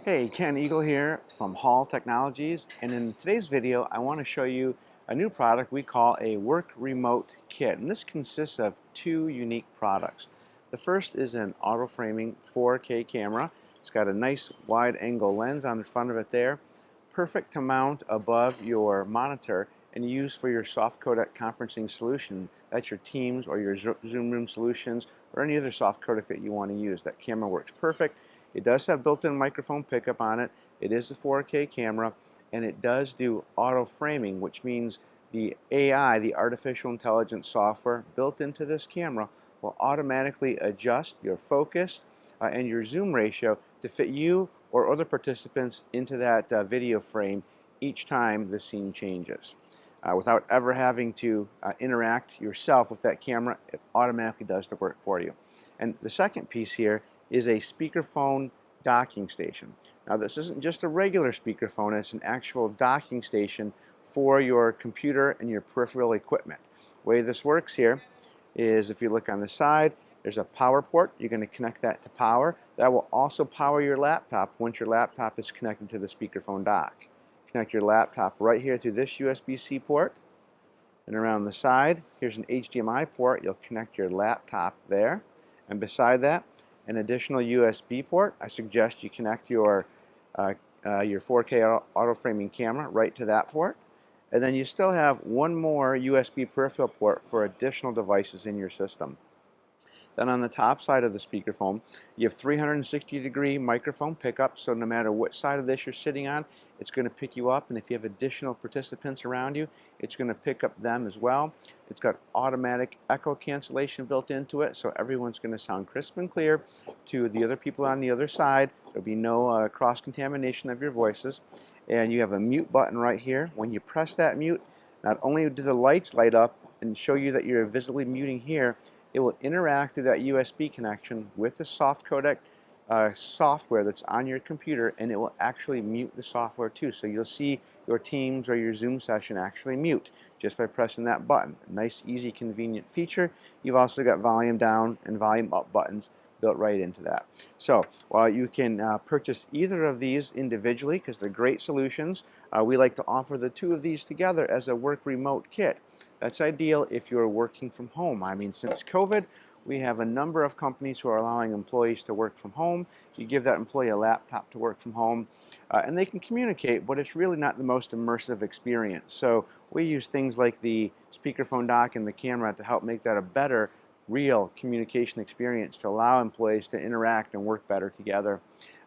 Hey, Ken Eagle here from Hall Technologies, and in today's video I want to show you a new product we call a work remote kit, and this consists of two unique products. The first is an auto framing 4K camera. It's got a nice wide angle lens on the front of it there, perfect to mount above your monitor and use for your soft codec conferencing solution. That's your Teams or your Zoom Room solutions or any other soft codec that you want to use. That camera works perfect. It does have built-in microphone pickup on it. It is a 4K camera, and it does do auto framing, which means the AI, the artificial intelligence software built into this camera, will automatically adjust your focus and your zoom ratio to fit you or other participants into that video frame each time the scene changes. Without ever having to interact yourself with that camera, it automatically does the work for you. And the second piece here is a speakerphone docking station. Now this isn't just a regular speakerphone, it's an actual docking station for your computer and your peripheral equipment. The way this works here is if you look on the side, there's a power port. You're going to connect that to power. That will also power your laptop once your laptop is connected to the speakerphone dock. Connect your laptop right here through this USB-C port, and around the side here's an HDMI port. You'll connect your laptop there, and beside that an additional USB port. I suggest you connect your 4K auto framing camera right to that port, and then you still have one more USB peripheral port for additional devices in your system. Then on the top side of the speakerphone, you have 360-degree microphone pickup, so no matter what side of this you're sitting on, it's going to pick you up, and if you have additional participants around you, it's going to pick up them as well. It's got automatic echo cancellation built into it, so everyone's going to sound crisp and clear to the other people on the other side. There'll be no cross-contamination of your voices. And you have a mute button right here. When you press that mute, not only do the lights light up and show you that you're visibly muting here, it will interact through that USB connection with the soft codec software that's on your computer, and it will actually mute the software too. So you'll see your Teams or your Zoom session actually mute just by pressing that button. A nice, easy, convenient feature. You've also got volume down and volume up buttons built right into that. So while you can purchase either of these individually because they're great solutions, we like to offer the two of these together as a work remote kit. That's ideal if you're working from home. I mean, since COVID, we have a number of companies who are allowing employees to work from home. You give that employee a laptop to work from home, and they can communicate, but it's really not the most immersive experience. So we use things like the speakerphone dock and the camera to help make that a better real communication experience to allow employees to interact and work better together.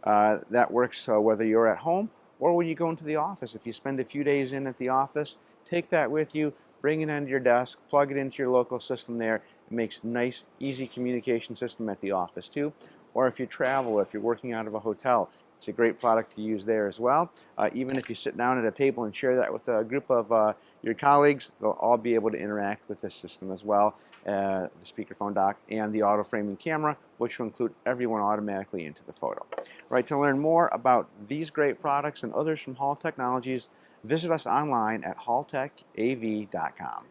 That works whether you're at home or when you go into the office. If you spend a few days in at the office, take that with you, bring it into your desk, plug it into your local system there. It makes a nice, easy communication system at the office too. Or if you travel, if you're working out of a hotel, it's a great product to use there as well. Even if you sit down at a table and share that with a group of your colleagues, they'll all be able to interact with this system as well. The speakerphone dock and the auto framing camera, which will include everyone automatically into the photo. Right, to learn more about these great products and others from Hall Technologies, visit us online at halltechav.com.